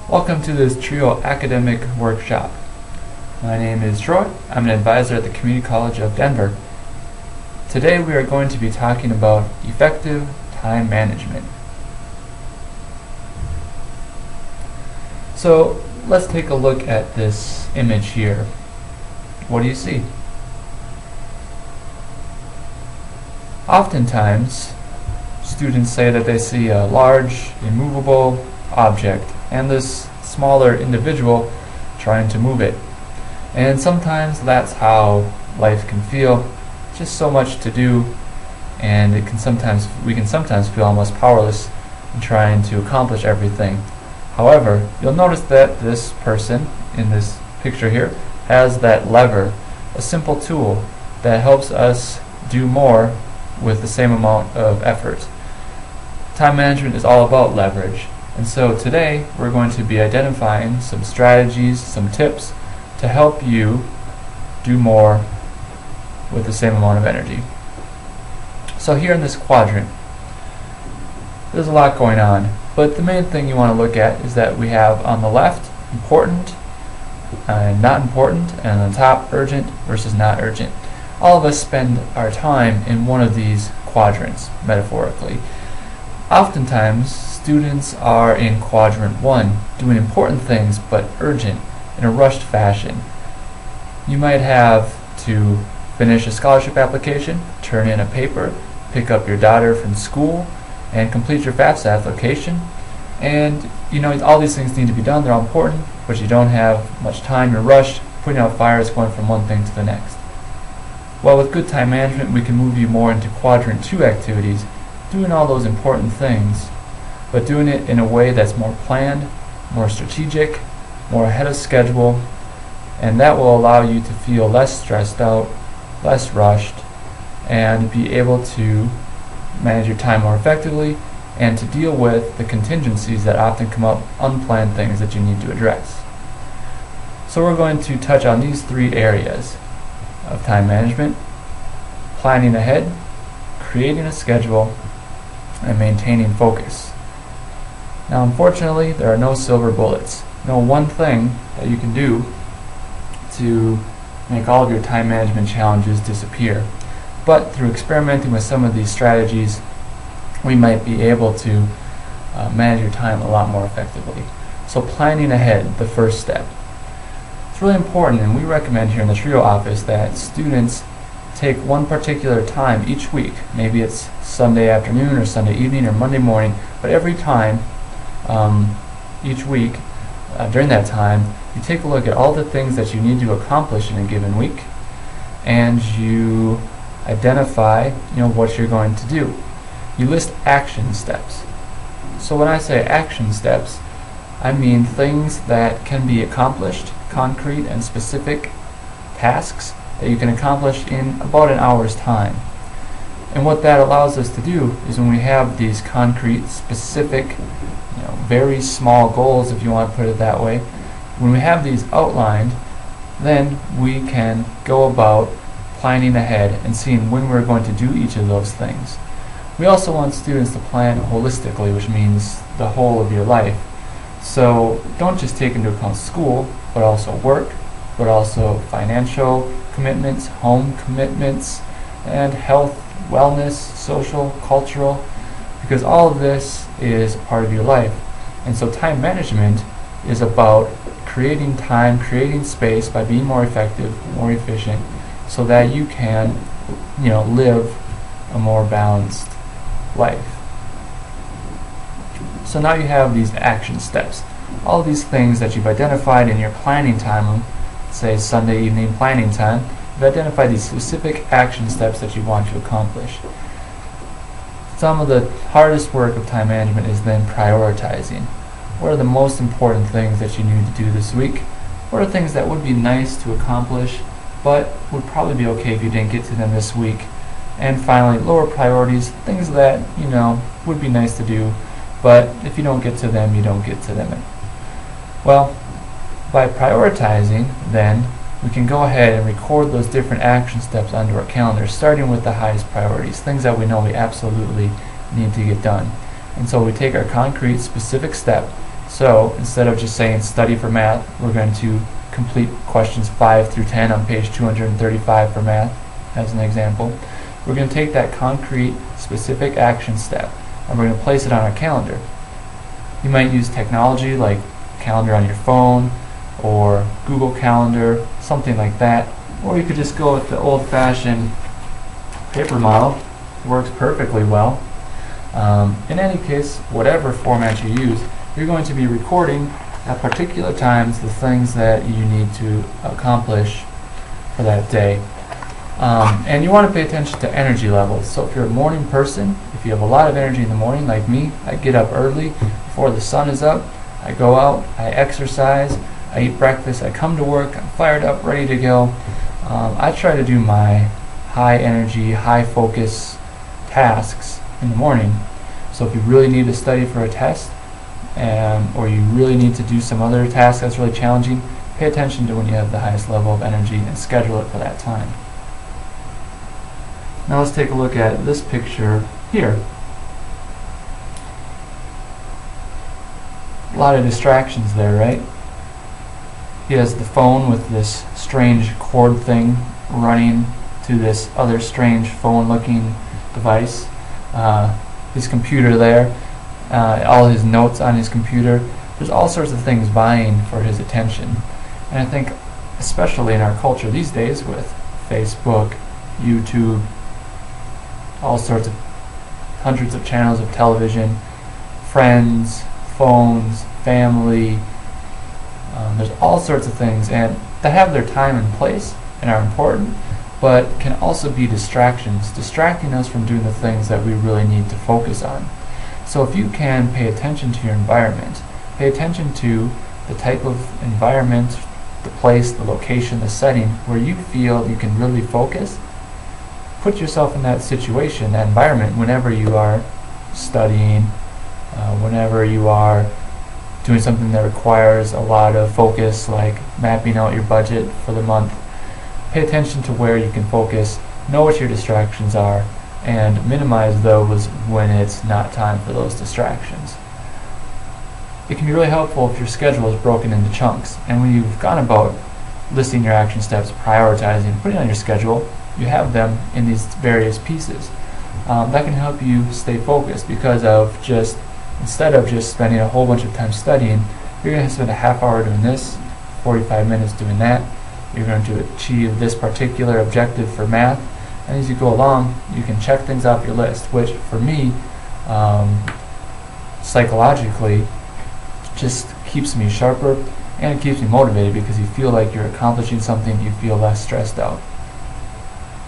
Welcome to this TRIO academic workshop. My name is Troy. I'm an advisor at the Community College of Denver. Today we are going to be talking about effective time management. So let's take a look at this image here. What do you see? Oftentimes, students say that they see a large, immovable object and this smaller individual trying to move it. And sometimes that's how life can feel. Just so much to do, and we can sometimes feel almost powerless in trying to accomplish everything. However, you'll notice that this person in this picture here has that lever, a simple tool that helps us do more with the same amount of effort. Time management is all about leverage. And so today we're going to be identifying some strategies, some tips to help you do more with the same amount of energy. So here in this quadrant, there's a lot going on, but the main thing you want to look at is that we have on the left important and not important, and on the top urgent versus not urgent. All of us spend our time in one of these quadrants, metaphorically. Oftentimes, students are in quadrant 1, doing important things but urgent, in a rushed fashion. You might have to finish a scholarship application, turn in a paper, pick up your daughter from school, and complete your FAFSA application. And all these things need to be done, they're all important, but you don't have much time, you're rushed, putting out fires, going from one thing to the next. Well, with good time management, we can move you more into quadrant 2 activities, doing all those important things, but doing it in a way that's more planned, more strategic, more ahead of schedule, and that will allow you to feel less stressed out, less rushed, and be able to manage your time more effectively and to deal with the contingencies that often come up, unplanned things that you need to address. So we're going to touch on these 3 areas of time management: planning ahead, creating a schedule, and maintaining focus. Now, unfortunately, there are no silver bullets. No one thing that you can do to make all of your time management challenges disappear. But through experimenting with some of these strategies, we might be able to manage your time a lot more effectively. So planning ahead, the first step. It's really important, and we recommend here in the TRIO office that students take one particular time each week. Maybe it's Sunday afternoon or Sunday evening or Monday morning, but every time each week during that time, you take a look at all the things that you need to accomplish in a given week, and you identify what you're going to do. You list action steps. So when I say action steps, I mean things that can be accomplished, concrete and specific tasks that you can accomplish in about an hour's time. And what that allows us to do is, when we have these concrete, specific, very small goals, if you want to put it that way, when we have these outlined, then we can go about planning ahead and seeing when we're going to do each of those things. We also want students to plan holistically, which means the whole of your life. So don't just take into account school, but also work, but also financial commitments, home commitments, and health, wellness, social, cultural, because all of this is part of your life. And so time management is about creating time, creating space by being more effective, more efficient, so that you can, live a more balanced life. So now you have these action steps. All these things that you've identified in your planning time, say Sunday evening planning time, you've identified these specific action steps that you want to accomplish. Some of the hardest work of time management is then prioritizing. What are the most important things that you need to do this week? What are things that would be nice to accomplish, but would probably be okay if you didn't get to them this week? And finally, lower priorities, things that, would be nice to do, but if you don't get to them, you don't get to them. Well, by prioritizing, then, we can go ahead and record those different action steps onto our calendar, starting with the highest priorities, things that we know we absolutely need to get done. And so we take our concrete, specific step, So instead of just saying study for math, we're going to complete questions 5 through 10 on page 235 for math, as an example. We're going to take that concrete, specific action step, and we're going to place it on our calendar. You might use technology like calendar on your phone, or Google Calendar, something like that. Or you could just go with the old-fashioned paper model. It works perfectly well. In any case, whatever format you use, you're going to be recording at particular times the things that you need to accomplish for that day. And you want to pay attention to energy levels. So if you're a morning person, if you have a lot of energy in the morning like me, I get up early before the sun is up, I go out, I exercise, I eat breakfast, I come to work, I'm fired up, ready to go. I try to do my high energy, high focus tasks in the morning. So if you really need to study for a test, or you really need to do some other task that's really challenging, pay attention to when you have the highest level of energy and schedule it for that time. Now let's take a look at this picture here. A lot of distractions there, right? He has the phone with this strange cord thing running to this other strange phone-looking device. His computer there, all his notes on his computer. There's all sorts of things vying for his attention. And I think, especially in our culture these days with Facebook, YouTube, all sorts of hundreds of channels of television, friends, phones, family, there's all sorts of things and that have their time and place and are important, but can also be distractions, distracting us from doing the things that we really need to focus on. So if you can pay attention to your environment, pay attention to the type of environment, the place, the location, the setting where you feel you can really focus, put yourself in that situation, that environment, whenever you are studying, whenever you are doing something that requires a lot of focus, like mapping out your budget for the month. Pay attention to where you can focus, know what your distractions are, and minimize those when it's not time for those distractions. It can be really helpful if your schedule is broken into chunks, and when you've gone about listing your action steps, prioritizing, putting on your schedule, you have them in these various pieces. That can help you stay focused because of instead of just spending a whole bunch of time studying, you're going to spend a half hour doing this, 45 minutes doing that. You're going to achieve this particular objective for math, and as you go along, you can check things off your list, which for me, psychologically, just keeps me sharper and it keeps me motivated because you feel like you're accomplishing something, you feel less stressed out.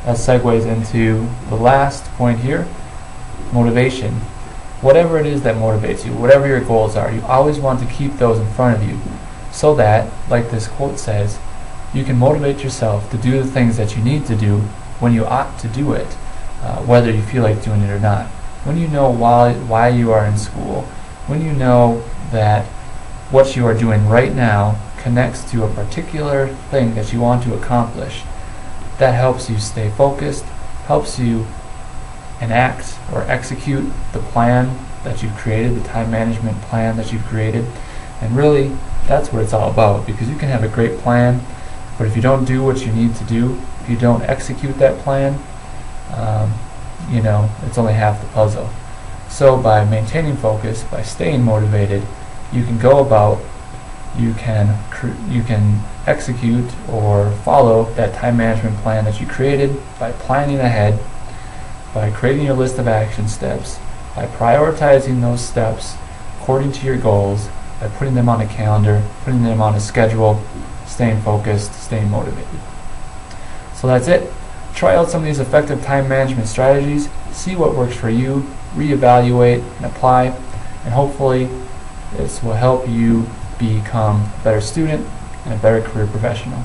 That segues into the last point here, motivation. Whatever it is that motivates you, whatever your goals are, you always want to keep those in front of you so that, like this quote says, you can motivate yourself to do the things that you need to do when you ought to do it, whether you feel like doing it or not. When you know why you are in school, when you know that what you are doing right now connects to a particular thing that you want to accomplish, that helps you stay focused, helps you enact or execute the plan that you've created, the time management plan that you've created. And really, that's what it's all about, because you can have a great plan, but if you don't do what you need to do, if you don't execute that plan, it's only half the puzzle. So by maintaining focus, by staying motivated, you can go about, you can execute or follow that time management plan that you created by planning ahead, by creating your list of action steps, by prioritizing those steps according to your goals, by putting them on a calendar, putting them on a schedule, staying focused, staying motivated. So that's it. Try out some of these effective time management strategies, see what works for you, reevaluate and apply, and hopefully this will help you become a better student and a better career professional.